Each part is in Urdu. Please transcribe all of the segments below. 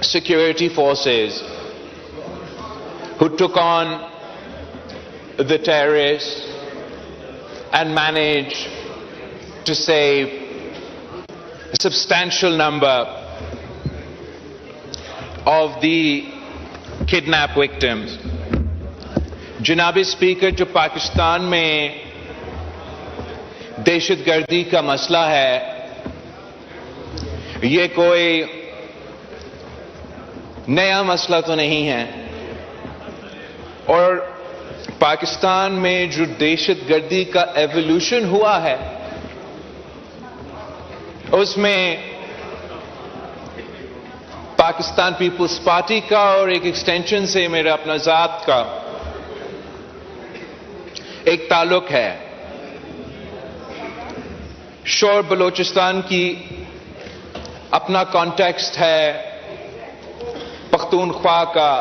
security forces who took on the terrorists and managed to save a substantial number of the kidnap victims. جناب اسپیکر، جو پاکستان میں دہشت گردی کا مسئلہ ہے، یہ کوئی نیا مسئلہ تو نہیں ہے، اور پاکستان میں جو دہشت گردی کا ایوولوشن ہوا ہے اس میں پاکستان پیپلز پارٹی کا اور ایک ایکسٹینشن سے میرا اپنا ذات کا ایک تعلق ہے۔ شور بلوچستان کی اپنا کانٹیکسٹ ہے، پختونخوا کا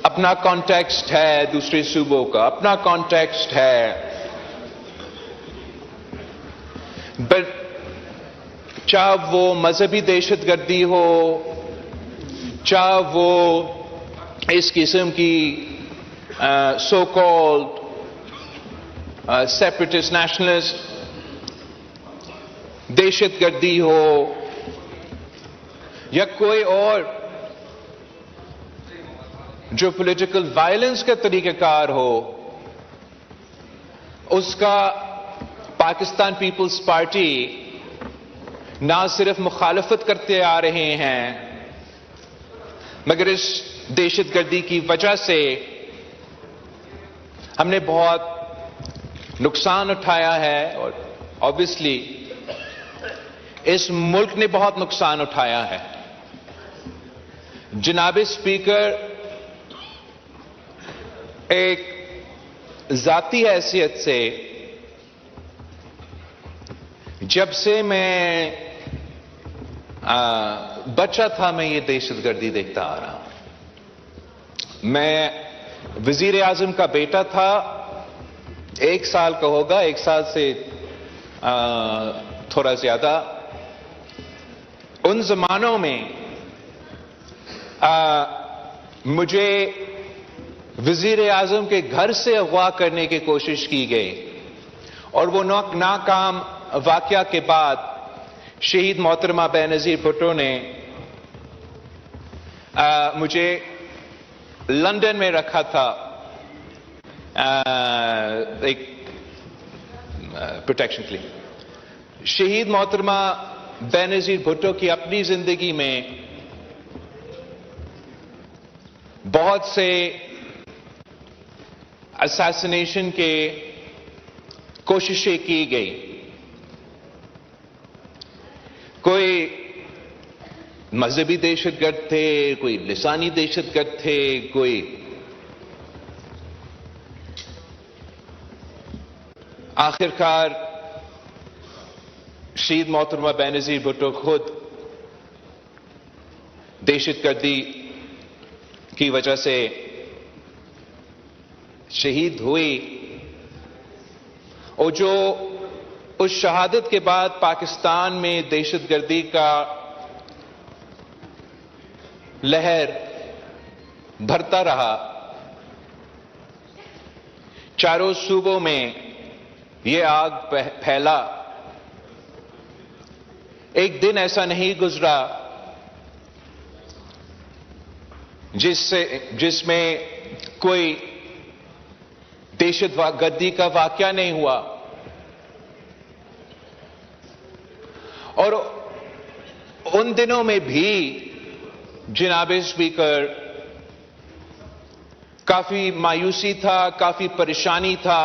اپنا کانٹیکسٹ ہے، دوسرے صوبوں کا اپنا کانٹیکسٹ ہے، چاہے وہ مذہبی دہشت گردی ہو، چاہے وہ اس قسم کی سو کالڈ سیپریٹسٹ نیشنلسٹ دہشت گردی ہو، یا کوئی اور جو پولیٹیکل وائلنس کا طریقہ کار ہو، اس کا پاکستان پیپلز پارٹی نہ صرف مخالفت کرتے آ رہے ہیں، مگر اس دہشت گردی کی وجہ سے ہم نے بہت نقصان اٹھایا ہے، اور obviously اس ملک نے بہت نقصان اٹھایا ہے۔ جناب اسپیکر، ایک ذاتی حیثیت سے جب سے میں بچہ تھا میں یہ دہشت گردی دیکھتا آ رہا ہوں۔ میں وزیر اعظم کا بیٹا تھا، 1 سال کا ہوگا، 1 سال سے تھوڑا زیادہ۔ ان زمانوں میں مجھے وزیر اعظم کے گھر سے اغوا کرنے کی کوشش کی گئی، اور وہ ناکام واقعہ کے بعد شہید محترمہ بینظیر بھٹو نے مجھے لندن میں رکھا تھا ایک پروٹیکشن کے لیے۔ شہید محترمہ بینظیر بھٹو کی اپنی زندگی میں بہت سے اساسینیشن کے کوششیں کی گئی، کوئی مذہبی دہشت گرد تھے، کوئی لسانی دہشت گرد تھے، کوئی آخرکار شہید محترمہ بینظیر بھٹو خود دہشت گردی کی وجہ سے شہید ہوئی، اور جو اس شہادت کے بعد پاکستان میں دہشت گردی کا لہر بھرتا رہا، چاروں صوبوں میں یہ آگ پھیلا، ایک دن ایسا نہیں گزرا جس میں کوئی دہشت گردی کا واقعہ نہیں ہوا، اور ان دنوں میں بھی جناب اسپیکر کافی مایوسی تھا، کافی پریشانی تھا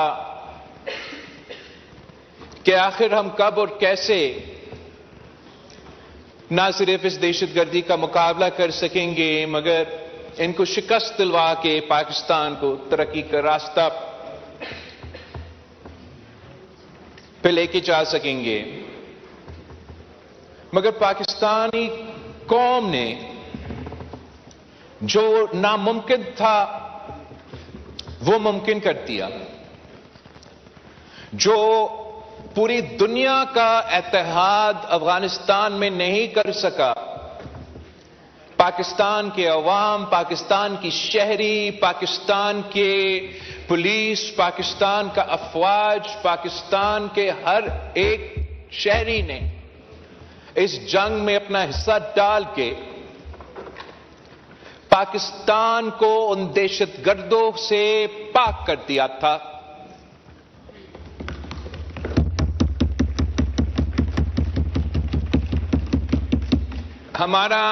کہ آخر ہم کب اور کیسے نہ صرف اس دہشت گردی کا مقابلہ کر سکیں گے، مگر ان کو شکست دلوا کے پاکستان کو ترقی کا راستہ پہ لے کے جا سکیں گے۔ مگر پاکستانی قوم نے جو ناممکن تھا وہ ممکن کر دیا، جو پوری دنیا کا اتحاد افغانستان میں نہیں کر سکا، پاکستان کے عوام، پاکستان کی شہری، پاکستان کے پولیس، پاکستان کا افواج، پاکستان کے ہر ایک شہری نے اس جنگ میں اپنا حصہ ڈال کے پاکستان کو ان دہشت گردوں سے پاک کر دیا تھا۔ ہمارا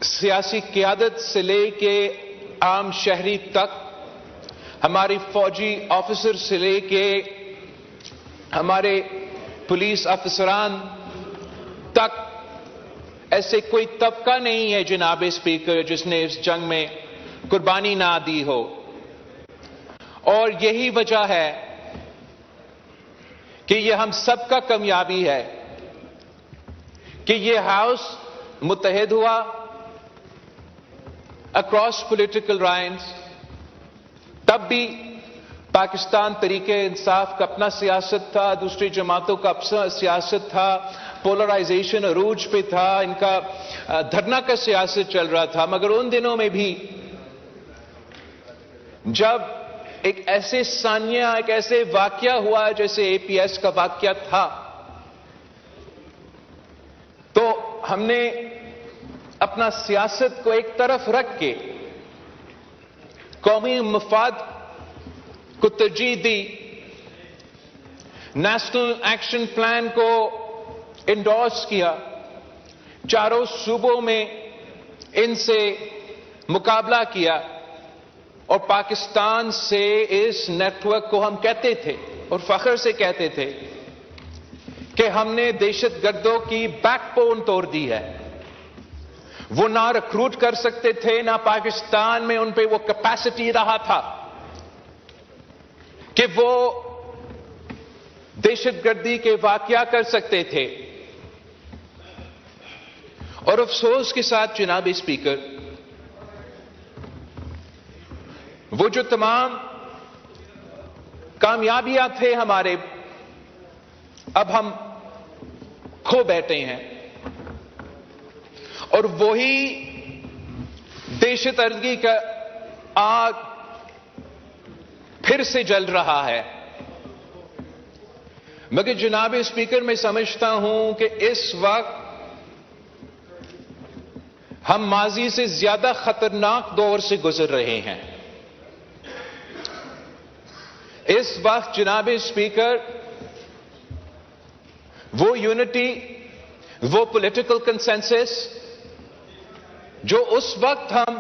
سیاسی قیادت سے لے کے عام شہری تک، ہماری فوجی آفیسر سے لے کے ہمارے پولیس افسران تک، ایسے کوئی طبقہ نہیں ہے جناب اسپیکر جس نے اس جنگ میں قربانی نہ دی ہو، اور یہی وجہ ہے کہ یہ ہم سب کا کامیابی ہے کہ یہ ہاؤس متحد ہوا اکراس پولیٹیکل لائنز۔ تب بھی پاکستان تحریک انصاف کا اپنا سیاست تھا، دوسری جماعتوں کا اپنا سیاست تھا، پولرائزیشن عروج پہ تھا، ان کا دھرنا کا سیاست چل رہا تھا، مگر ان دنوں میں بھی جب ایک ایسے ثانیہ، ایک ایسے واقعہ ہوا جیسے اے پی ایس کا واقعہ تھا، تو ہم نے اپنا سیاست کو ایک طرف رکھ کے قومی مفاد کو ترجیح دی، نیشنل ایکشن پلان کو انڈورس کیا، چاروں صوبوں میں ان سے مقابلہ کیا، اور پاکستان سے اس نیٹ ورک کو ہم کہتے تھے اور فخر سے کہتے تھے کہ ہم نے دہشت گردوں کی بیک بون توڑ دی ہے۔ وہ نہ ریکروٹ کر سکتے تھے، نہ پاکستان میں ان پہ وہ کیپیسٹی رہا تھا کہ وہ دہشت گردی کے واقعہ کر سکتے تھے۔ اور افسوس کے ساتھ جناب اسپیکر، وہ جو تمام کامیابیاں تھے ہمارے، اب ہم کھو بیٹھے ہیں، اور وہی دہشت گردی کا آگ پھر سے جل رہا ہے۔ مگر جناب اسپیکر، میں سمجھتا ہوں کہ اس وقت ہم ماضی سے زیادہ خطرناک دور سے گزر رہے ہیں۔ اس وقت جناب اسپیکر، وہ یونٹی، وہ پولیٹیکل کنسنسس جو اس وقت ہم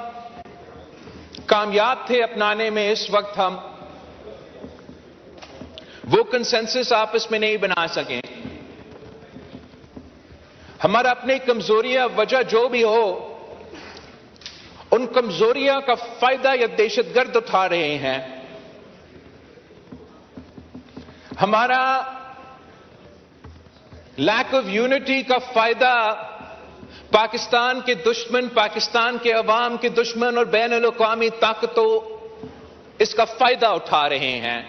کامیاب تھے اپنانے میں، اس وقت ہم وہ کنسنسس آپس میں نہیں بنا سکیں۔ ہمارا اپنے کمزوریاں، وجہ جو بھی ہو، ان کمزوریاں کا فائدہ یہ دہشت گرد اٹھا رہے ہیں۔ ہمارا لیک آف یونٹی کا فائدہ پاکستان کے دشمن، پاکستان کے عوام کے دشمن اور بین الاقوامی طاقتوں اس کا فائدہ اٹھا رہے ہیں۔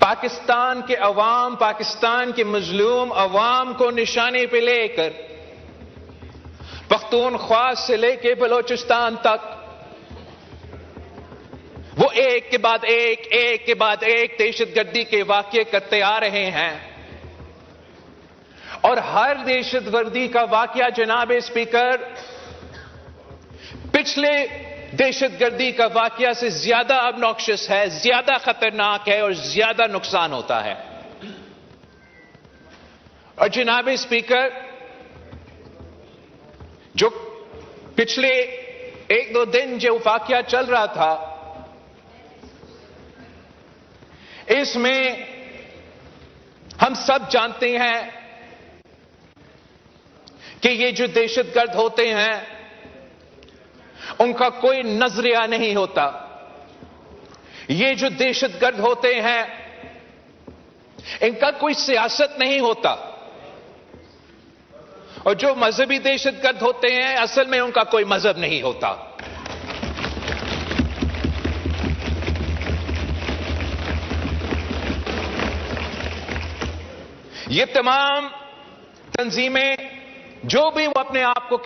پاکستان کے عوام، پاکستان کے مظلوم عوام کو نشانے پہ لے کر پختونخوا سے لے کے بلوچستان تک وہ ایک کے بعد ایک، ایک کے بعد ایک دہشت گردی کے واقعے کرتے آ رہے ہیں، اور ہر دہشت گردی کا واقعہ جناب اسپیکر پچھلے دہشت گردی کا واقعہ سے زیادہ ابنوکشس ہے، زیادہ خطرناک ہے اور زیادہ نقصان ہوتا ہے۔ اور جناب اسپیکر، جو پچھلے ایک دو دن جو واقعہ چل رہا تھا، اس میں ہم سب جانتے ہیں کہ یہ جو دہشت گرد ہوتے ہیں ان کا کوئی نظریہ نہیں ہوتا، یہ جو دہشت گرد ہوتے ہیں ان کا کوئی سیاست نہیں ہوتا، اور جو مذہبی دہشت گرد ہوتے ہیں اصل میں ان کا کوئی مذہب نہیں ہوتا۔ یہ تمام تنظیمیں جو بھی وہ اپنے آپ کو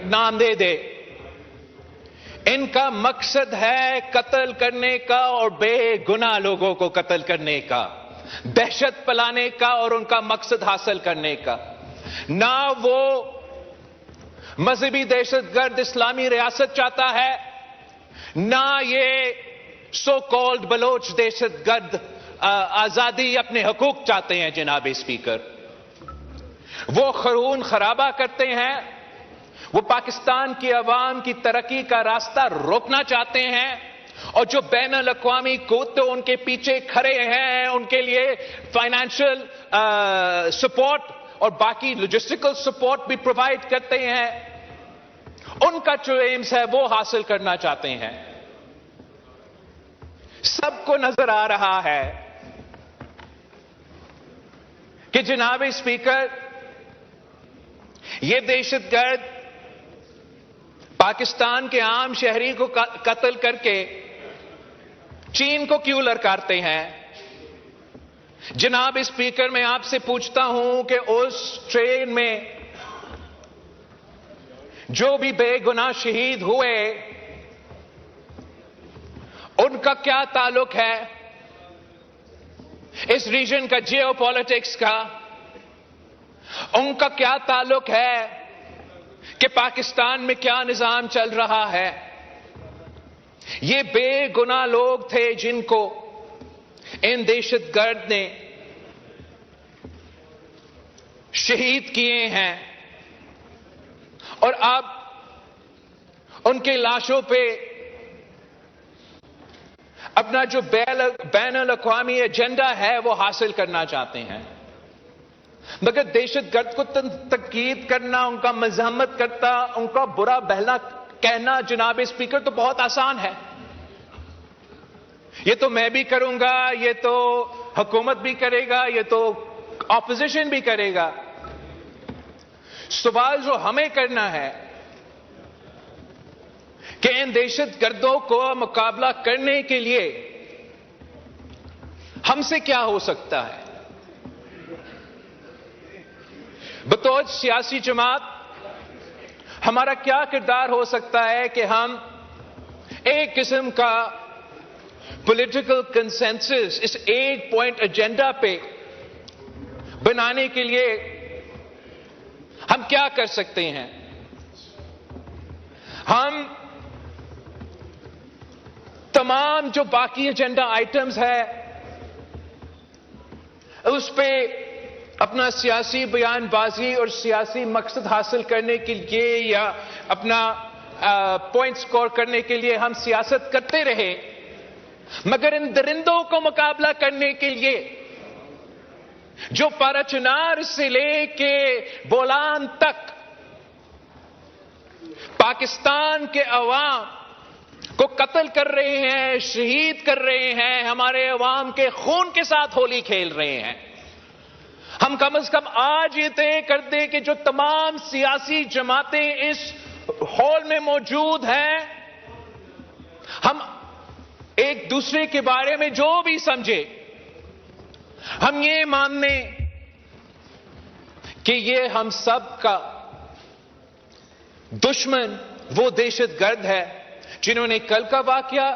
نام دے دے، ان کا مقصد ہے قتل کرنے کا اور بے گناہ لوگوں کو قتل کرنے کا، دہشت پلانے کا اور ان کا مقصد حاصل کرنے کا۔ نہ وہ مذہبی دہشت گرد اسلامی ریاست چاہتا ہے، نہ یہ سو کالڈ بلوچ دہشت گرد آزادی اپنے حقوق چاہتے ہیں۔ جناب اسپیکر، وہ خون خرابہ کرتے ہیں، وہ پاکستان کی عوام کی ترقی کا راستہ روکنا چاہتے ہیں، اور جو بین الاقوامی قوتیں ان کے پیچھے کھڑے ہیں، ان کے لیے فائنینشل سپورٹ اور باقی لاجسٹیکل سپورٹ بھی پرووائڈ کرتے ہیں، ان کا جو ایمز ہے وہ حاصل کرنا چاہتے ہیں۔ سب کو نظر آ رہا ہے کہ جناب اسپیکر، یہ دہشت گرد پاکستان کے عام شہری کو قتل کر کے چین کو کیوں للکارتے ہیں؟ جناب اسپیکر، میں آپ سے پوچھتا ہوں کہ اس ٹرین میں جو بھی بے گناہ شہید ہوئے، ان کا کیا تعلق ہے اس ریجن کا جیو پالیٹکس کا؟ ان کا کیا تعلق ہے کہ پاکستان میں کیا نظام چل رہا ہے؟ یہ بے گناہ لوگ تھے جن کو ان دہشت گرد نے شہید کیے ہیں، اور اب ان کے لاشوں پہ اپنا جو بین الاقوامی ایجنڈا ہے وہ حاصل کرنا چاہتے ہیں۔ مگر دہشت گرد کو تنقید کرنا، ان کا مذمت کرتا، ان کا برا بھلا کہنا جناب اسپیکر تو بہت آسان ہے۔ یہ تو میں بھی کروں گا، یہ تو حکومت بھی کرے گا، یہ تو اپوزیشن بھی کرے گا۔ سوال جو ہمیں کرنا ہے کہ ان دہشت گردوں کو مقابلہ کرنے کے لیے ہم سے کیا ہو سکتا ہے؟ بطور سیاسی جماعت ہمارا کیا کردار ہو سکتا ہے کہ ہم ایک قسم کا پولیٹیکل کنسنسس اس ایک پوائنٹ ایجنڈا پہ بنانے کے لیے ہم کیا کر سکتے ہیں؟ ہم تمام جو باقی ایجنڈا آئٹمز ہے اس پہ اپنا سیاسی بیان بازی اور سیاسی مقصد حاصل کرنے کے لیے یا اپنا پوائنٹ سکور کرنے کے لیے ہم سیاست کرتے رہے، مگر ان درندوں کو مقابلہ کرنے کے لیے جو پارچنار سے لے کے بولان تک پاکستان کے عوام کو قتل کر رہے ہیں، شہید کر رہے ہیں، ہمارے عوام کے خون کے ساتھ ہولی کھیل رہے ہیں، ہم کم از کم آج یہ طے کر دیں کہ جو تمام سیاسی جماعتیں اس ہال میں موجود ہیں، ہم ایک دوسرے کے بارے میں جو بھی سمجھے، ہم یہ مان لیں کہ یہ ہم سب کا دشمن وہ دہشت گرد ہے جنہوں نے کل کا واقعہ،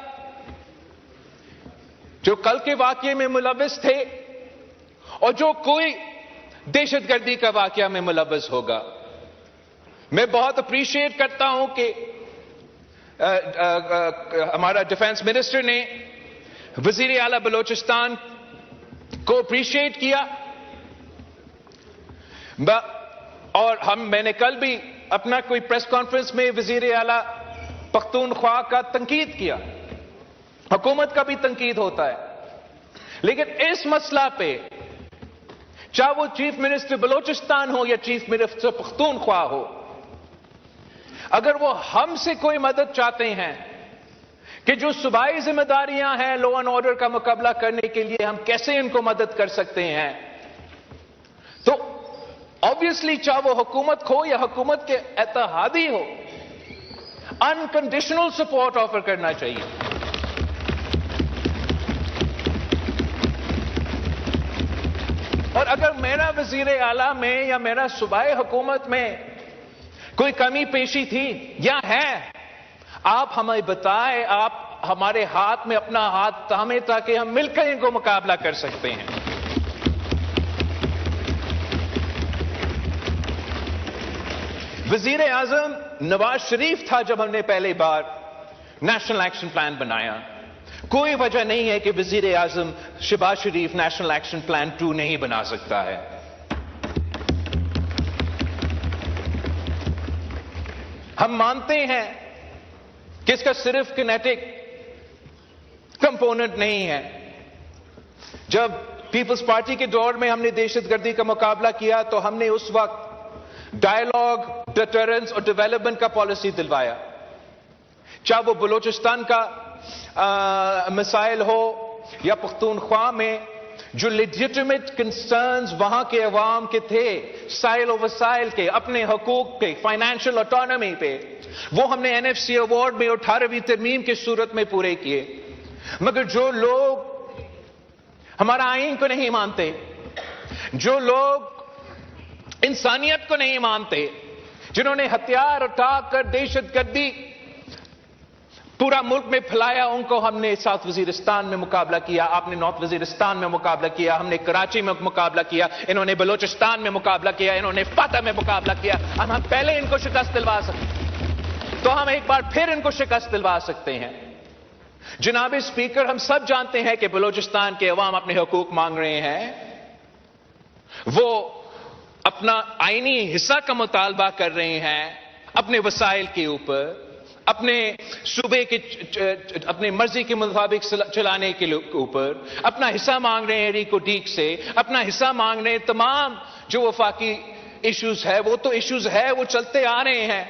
جو کل کے واقعے میں ملوث تھے، اور جو کوئی دہشت گردی کا واقعہ میں ملوث ہوگا۔ میں بہت اپریشیٹ کرتا ہوں کہ ہمارا ڈیفنس منسٹر نے وزیر اعلیٰ بلوچستان کو اپریشیٹ کیا، اور میں نے کل بھی اپنا کوئی پریس کانفرنس میں وزیر اعلیٰ پختونخوا کا تنقید کیا، حکومت کا بھی تنقید ہوتا ہے، لیکن اس مسئلہ پہ چاہے وہ چیف منسٹر بلوچستان ہو یا چیف منسٹر پختونخوا ہو، اگر وہ ہم سے کوئی مدد چاہتے ہیں کہ جو صوبائی ذمہ داریاں ہیں لا اینڈ آرڈر کا مقابلہ کرنے کے لیے ہم کیسے ان کو مدد کر سکتے ہیں، تو obviously چاہے وہ حکومت ہو یا حکومت کے اتحادی ہو، انکنڈیشنل سپورٹ آفر کرنا چاہیے۔ اور اگر میرا وزیر اعلیٰ میں یا میرا صوبائی حکومت میں کوئی کمی پیشی تھی یا ہے؟ آپ ہمیں بتائیں، آپ ہمارے ہاتھ میں اپنا ہاتھ تھامیں تاکہ ہم مل کر ان کو مقابلہ کر سکتے ہیں۔ وزیر اعظم نواز شریف تھا جب ہم نے پہلی بار نیشنل ایکشن پلان بنایا۔ کوئی وجہ نہیں ہے کہ وزیر اعظم شہباز شریف نیشنل ایکشن پلان 2 نہیں بنا سکتا ہے۔ ہم مانتے ہیں کہ اس کا صرف کینیٹک کمپوننٹ نہیں ہے۔ جب پیپلز پارٹی کے دور میں ہم نے دہشت گردی کا مقابلہ کیا تو ہم نے اس وقت ڈائیلاگ، ڈیٹرنس اور ڈیولپمنٹ کا پالیسی دلوایا، چاہے وہ بلوچستان کا مسائل ہو یا پختونخوا میں جو لیجٹمیٹ کنسرنز وہاں کے عوام کے تھے، سائل و وسائل کے، اپنے حقوق پہ، فائنینشل آٹونومی پہ، وہ ہم نے این ایف سی ایوارڈ میں 18ویں ترمیم کی صورت میں پورے کیے۔ مگر جو لوگ ہمارا آئین کو نہیں مانتے، جو لوگ انسانیت کو نہیں مانتے، جنہوں نے ہتھیار اٹھا کر دہشت گردی پورا ملک میں پھیلایا، ان کو ہم نے ساؤتھ وزیرستان میں مقابلہ کیا، آپ نے نارتھ وزیرستان میں مقابلہ کیا، ہم نے کراچی میں مقابلہ کیا، انہوں نے بلوچستان میں مقابلہ کیا، انہوں نے فاتح میں مقابلہ کیا۔ ہم پہلے ان کو شکست دلوا سکتے ہیں تو ہم ایک بار پھر ان کو شکست دلوا سکتے ہیں۔ جناب اسپیکر، ہم سب جانتے ہیں کہ بلوچستان کے عوام اپنے حقوق مانگ رہے ہیں، وہ اپنا آئینی حصہ کا مطالبہ کر رہے ہیں اپنے وسائل کے اوپر، اپنے صوبے کے اپنے مرضی کے مطابق چلانے کے اوپر اپنا حصہ مانگ رہے ہیں ریکو ڈیک سے، اپنا حصہ مانگ رہے ہیں۔ تمام جو وفاقی ایشوز ہے وہ تو ایشوز ہے، وہ چلتے آ رہے ہیں،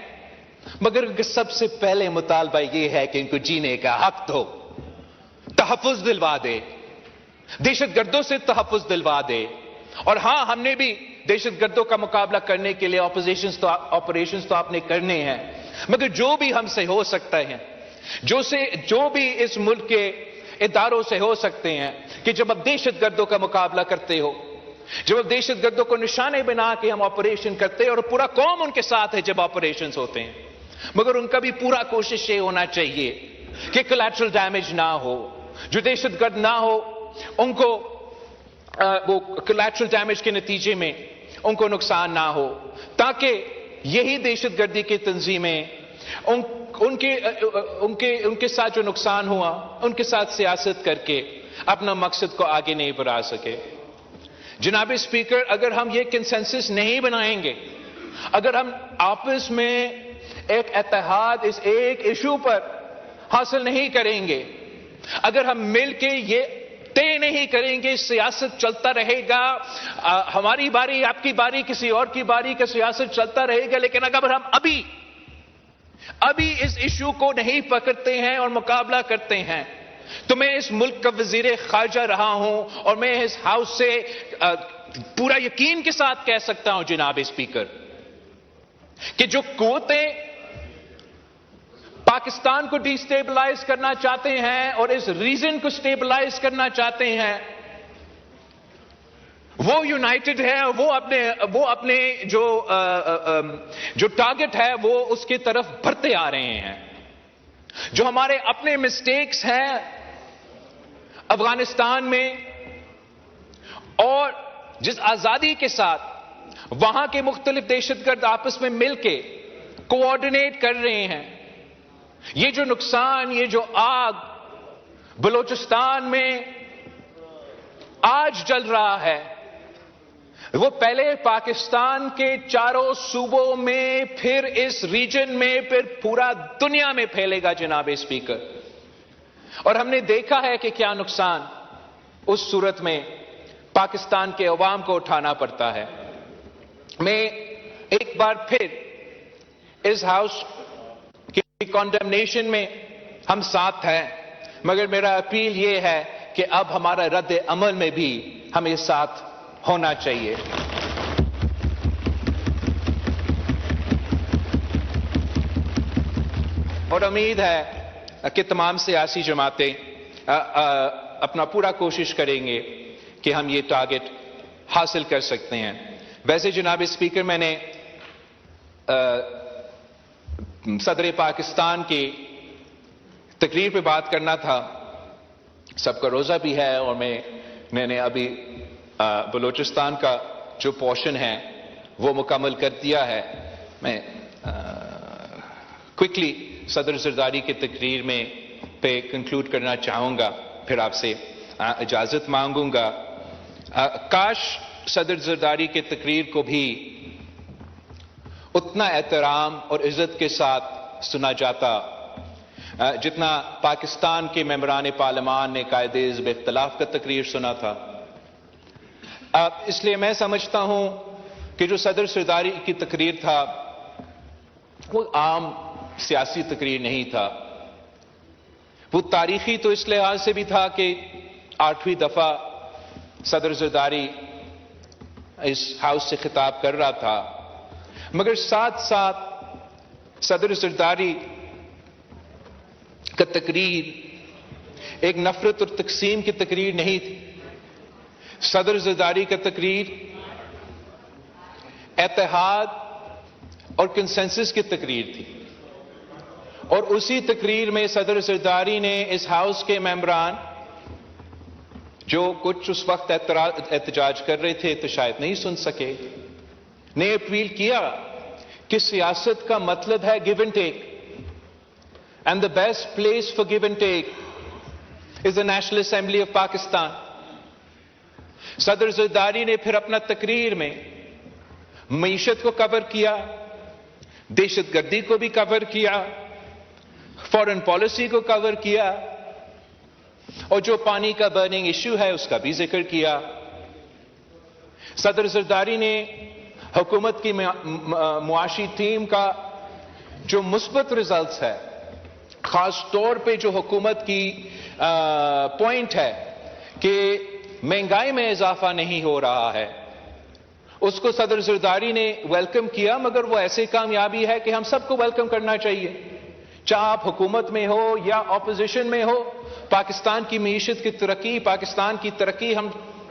مگر سب سے پہلے مطالبہ یہ ہے کہ ان کو جینے کا حق دو، تحفظ دلوا دے، دہشت گردوں سے تحفظ دلوا دے۔ اور ہاں، ہم نے بھی دہشت گردوں کا مقابلہ کرنے کے لیے آپریشنز تو آپ نے کرنے ہیں، مگر جو بھی ہم سے ہو سکتا ہے، جو بھی اس ملک کے اداروں سے ہو سکتے ہیں، کہ جب اب دہشت گردوں کا مقابلہ کرتے ہو، جب اب دہشت گردوں کو نشانے بنا کے ہم آپریشن کرتے ہیں، اور پورا قوم ان کے ساتھ ہے جب آپریشنز ہوتے ہیں، مگر ان کا بھی پورا کوشش یہ ہونا چاہیے کہ کولیٹرل ڈیمیج نہ ہو، جو دہشت گرد نہ ہو ان کو وہ کولیٹرل ڈیمیج کے نتیجے میں ان کو نقصان نہ ہو، تاکہ یہی دہشت گردی کی تنظیمیں ان کے ساتھ جو نقصان ہوا ان کے ساتھ سیاست کر کے اپنا مقصد کو آگے نہیں بڑھا سکے۔ جناب اسپیکر، اگر ہم یہ کنسنسس نہیں بنائیں گے، اگر ہم آپس میں ایک اتحاد اس ایک ایشو پر حاصل نہیں کریں گے، اگر ہم مل کے یہ طے نہیں کریں گے، سیاست چلتا رہے گا، ہماری باری، آپ کی باری، کسی اور کی باری کا سیاست چلتا رہے گا، لیکن اگر ہم ابھی اس ایشو کو نہیں پکڑتے ہیں اور مقابلہ کرتے ہیں، تو میں اس ملک کا وزیر خارجہ رہا ہوں اور میں اس ہاؤس سے پورا یقین کے ساتھ کہہ سکتا ہوں جناب اسپیکر کہ جو قوتیں پاکستان کو ڈی سٹیبلائز کرنا چاہتے ہیں اور اس ریجن کو سٹیبلائز کرنا چاہتے ہیں، وہ یونائٹڈ ہے، وہ اپنے جو ٹارگٹ ہے وہ اس کی طرف بڑھتے آ رہے ہیں۔ جو ہمارے اپنے مسٹیکس ہیں افغانستان میں، اور جس آزادی کے ساتھ وہاں کے مختلف دہشت گرد آپس میں مل کے کوآرڈینیٹ کر رہے ہیں، یہ جو نقصان، یہ جو آگ بلوچستان میں آج جل رہا ہے، وہ پہلے پاکستان کے چاروں صوبوں میں، پھر اس ریجن میں، پھر پورا دنیا میں پھیلے گا جناب اسپیکر۔ اور ہم نے دیکھا ہے کہ کیا نقصان اس صورت میں پاکستان کے عوام کو اٹھانا پڑتا ہے۔ میں ایک بار پھر اس ہاؤس کی کنڈمنیشن میں ہم ساتھ ہیں، مگر میرا اپیل یہ ہے کہ اب ہمارا رد عمل میں بھی ہمیں ساتھ ہونا چاہیے۔ اور امید ہے کہ تمام سیاسی جماعتیں اپنا پورا کوشش کریں گے کہ ہم یہ ٹارگٹ حاصل کر سکتے ہیں۔ ویسے جناب اسپیکر، میں نے صدر پاکستان کی تقریر پہ بات کرنا تھا. سب کا روزہ بھی ہے اور میں نے ابھی بلوچستان کا جو پورشن ہے وہ مکمل کر دیا ہے. میں کوئکلی صدر زرداری کی تقریر میں پہ کنکلوڈ کرنا چاہوں گا, پھر آپ سے اجازت مانگوں گا. کاش صدر زرداری کی تقریر کو بھی اتنا احترام اور عزت کے ساتھ سنا جاتا جتنا پاکستان کے ممبران پارلیمان نے قائد حزب اختلاف کا تقریر سنا تھا. اس لیے میں سمجھتا ہوں کہ جو صدر زرداری کی تقریر تھا وہ عام سیاسی تقریر نہیں تھا. وہ تاریخی تو اس لحاظ سے بھی تھا کہ 8ویں دفعہ صدر زرداری اس ہاؤس سے خطاب کر رہا تھا, مگر ساتھ ساتھ صدر زرداری کا تقریر ایک نفرت اور تقسیم کی تقریر نہیں تھی. صدر زرداری کا تقریر اتحاد اور کنسنسس کی تقریر تھی, اور اسی تقریر میں صدر زرداری نے اس ہاؤس کے ممبران جو کچھ اس وقت احتجاج کر رہے تھے تو شاید نہیں سن سکے, نے اپیل کیا کہ سیاست کا مطلب ہے give and take, and the best place for give and take is the national assembly of Pakistan. صدر زرداری نے پھر اپنا تقریر میں معیشت کو کور کیا, دہشت گردی کو بھی کور کیا, فارن پالیسی کو کور کیا, اور جو پانی کا برننگ ایشو ہے اس کا بھی ذکر کیا. صدر زرداری نے حکومت کی معاشی ٹیم کا جو مثبت ریزلٹس ہے, خاص طور پہ جو حکومت کی پوائنٹ ہے کہ مہنگائی میں اضافہ نہیں ہو رہا ہے, اس کو صدر زرداری نے ویلکم کیا. مگر وہ ایسی کامیابی ہے کہ ہم سب کو ویلکم کرنا چاہیے, چاہے آپ حکومت میں ہو یا اپوزیشن میں ہو. پاکستان کی معیشت کی ترقی, پاکستان کی ترقی ہم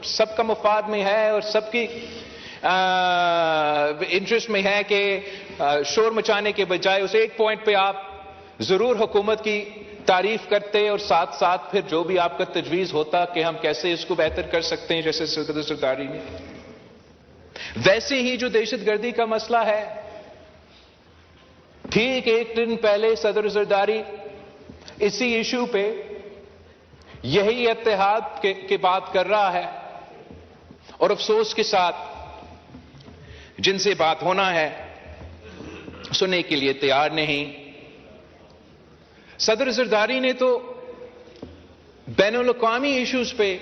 سب کا مفاد میں ہے اور سب کی انٹرسٹ میں ہے کہ شور مچانے کے بجائے اس ایک پوائنٹ پہ آپ ضرور حکومت کی تعریف کرتے اور ساتھ ساتھ پھر جو بھی آپ کا تجویز ہوتا کہ ہم کیسے اس کو بہتر کر سکتے ہیں, جیسے صدر زرداری نے. ویسے ہی جو دہشت گردی کا مسئلہ ہے, ٹھیک ایک دن پہلے صدر زرداری اسی ایشو پہ یہی اتحاد کی بات کر رہا ہے, اور افسوس کے ساتھ جن سے بات ہونا ہے سننے کے لیے تیار نہیں. صدر زرداری نے تو بین الاقوامی ایشوز پہ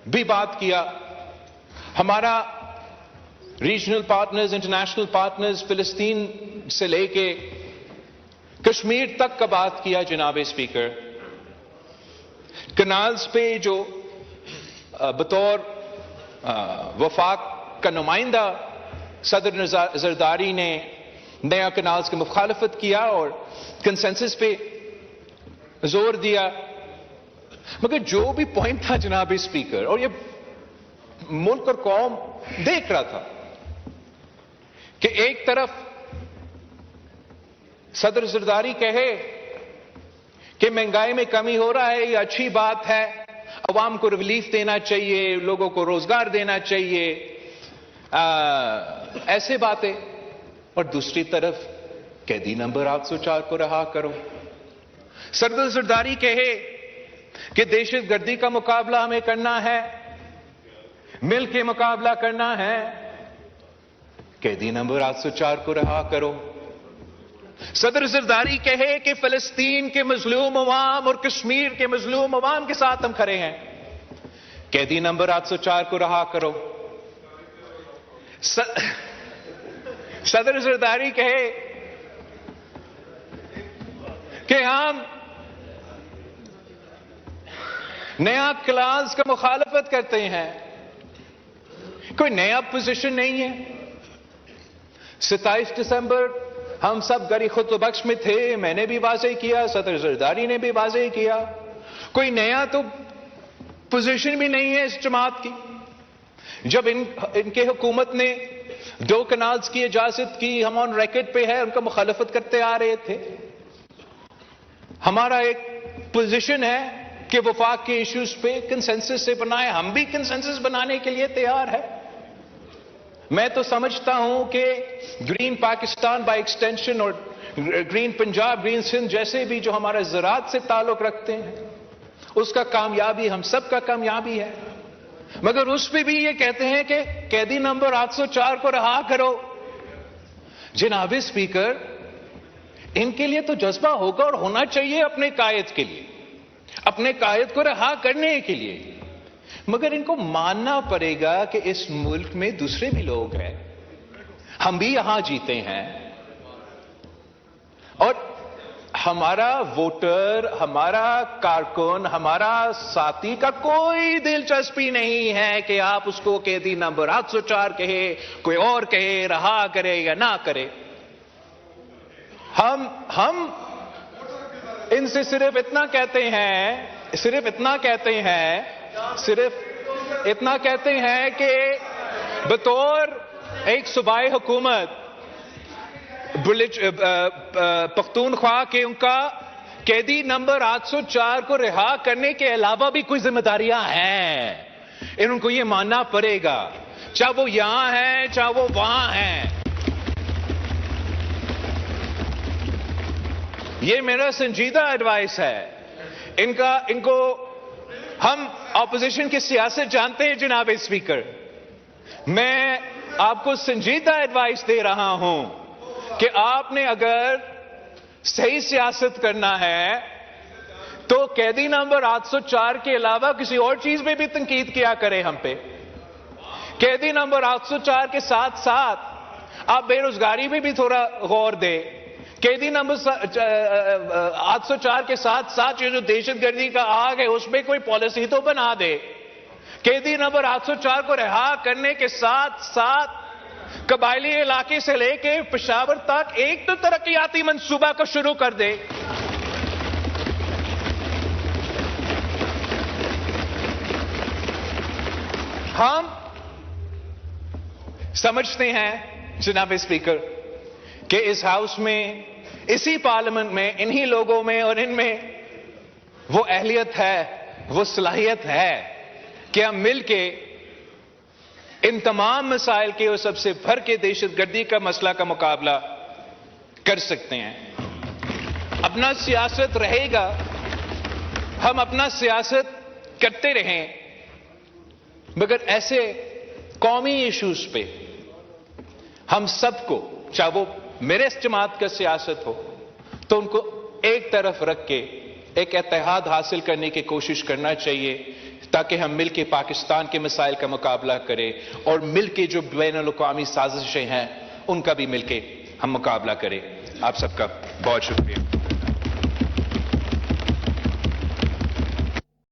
بھی بات کیا. ہمارا ریجنل پارٹنرز, انٹرنیشنل پارٹنرز فلسطین سے لے کے کشمیر تک کا بات کیا. جناب اسپیکر, کنالز پہ جو بطور وفاق کا نمائندہ صدر زرداری نے نیا کنالز کی مخالفت کیا اور کنسنسس پہ زور دیا. مگر جو بھی پوائنٹ تھا جناب اسپیکر, اور یہ ملک اور قوم دیکھ رہا تھا کہ ایک طرف صدر زرداری کہے کہ مہنگائی میں کمی ہو رہا ہے, یہ اچھی بات ہے, عوام کو ریلیف دینا چاہیے, لوگوں کو روزگار دینا چاہیے, ایسے باتیں, اور دوسری طرف قیدی نمبر 804 کو رہا کرو. صدر زرداری کہے کہ دہشت گردی کا مقابلہ ہمیں کرنا ہے, مل کے مقابلہ کرنا ہے, قیدی نمبر 804 کو رہا کرو. صدر زرداری کہے کہ فلسطین کے مظلوم عوام اور کشمیر کے مظلوم عوام کے ساتھ ہم کھڑے ہیں, قیدی نمبر 804 کو رہا کرو. صدر زرداری کہے کہ ہم نیا کلاس کا مخالفت کرتے ہیں, کوئی نیا پوزیشن نہیں ہے. 27 دسمبر ہم سب گری خطبہ بخش میں تھے, میں نے بھی واضح کیا, صدر زرداری نے بھی واضح کیا, کوئی نیا تو پوزیشن بھی نہیں ہے اس جماعت کی. جب ان کے حکومت نے 2 کنالز کی اجازت کی ہم آن ریکارڈ پہ ہے، ان کا مخالفت کرتے آ رہے تھے. ہمارا ایک پوزیشن ہے کہ وفاق کے ایشوز پہ کنسنسس سے بنائے، ہم بھی کنسنسس بنانے کے لیے تیار ہے. میں تو سمجھتا ہوں کہ گرین پاکستان بائی ایکسٹینشن اور گرین پنجاب، گرین سندھ جیسے بھی جو ہمارے زراعت سے تعلق رکھتے ہیں، اس کا کامیابی ہم سب کا کامیابی ہے. مگر اس پہ بھی یہ کہتے ہیں کہ قیدی نمبر 804 کو رہا کرو. جناب اسپیکر، ان کے لیے تو جذبہ ہوگا اور ہونا چاہیے اپنے قائد کے لیے، اپنے قائد کو رہا کرنے کے لیے، مگر ان کو ماننا پڑے گا کہ اس ملک میں دوسرے بھی لوگ ہیں، ہم بھی یہاں جیتے ہیں، اور ہمارا ووٹر، ہمارا کارکن، ہمارا ساتھی کا کوئی دلچسپی نہیں ہے کہ آپ اس کو قیدی نمبر 804 کہے، کوئی اور کہے، رہا کرے یا نہ کرے. ہم ان سے صرف اتنا کہتے ہیں کہ بطور ایک صوبائی حکومت پختونخوا کے ان کا قیدی نمبر 804 کو رہا کرنے کے علاوہ بھی کوئی ذمہ داریاں ہیں، ان کو یہ ماننا پڑے گا، چاہے وہ یہاں ہیں چاہے وہ وہاں ہیں. یہ میرا سنجیدہ ایڈوائس ہے. ان کو ہم اپوزیشن کی سیاست جانتے ہیں جناب اسپیکر. میں آپ کو سنجیدہ ایڈوائس دے رہا ہوں کہ آپ نے اگر صحیح سیاست کرنا ہے تو قیدی نمبر 804 کے علاوہ کسی اور چیز میں بھی تنقید کیا کرے ہم پہ. قیدی نمبر 804 کے ساتھ ساتھ آپ بے روزگاری میں بھی تھوڑا غور دیں. قیدی نمبر 804 کے ساتھ ساتھ یہ جو دہشت گردی کا آگ ہے اس میں کوئی پالیسی تو بنا دے. قیدی نمبر 804 کو رہا کرنے کے ساتھ ساتھ قبائلی علاقے سے لے کے پشاور تک ایک تو ترقیاتی منصوبہ کو شروع کر دے. ہم سمجھتے ہیں جناب اسپیکر کہ اس ہاؤس میں، اسی پارلیمنٹ میں، انہی لوگوں میں اور ان میں وہ اہلیت ہے، وہ صلاحیت ہے کہ ہم مل کے ان تمام مسائل کے اور سب سے بڑھ کے دہشت گردی کا مسئلہ کا مقابلہ کر سکتے ہیں. اپنا سیاست رہے گا، ہم اپنا سیاست کرتے رہیں، مگر ایسے قومی ایشوز پہ ہم سب کو، چاہے وہ میرے جماعت کا سیاست ہو، تو ان کو ایک طرف رکھ کے ایک اتحاد حاصل کرنے کی کوشش کرنا چاہیے تاکہ ہم مل کے پاکستان کے مسائل کا مقابلہ کریں اور مل کے جو بین الاقوامی سازشیں ہیں ان کا بھی مل کے ہم مقابلہ کریں. آپ سب کا بہت شکریہ.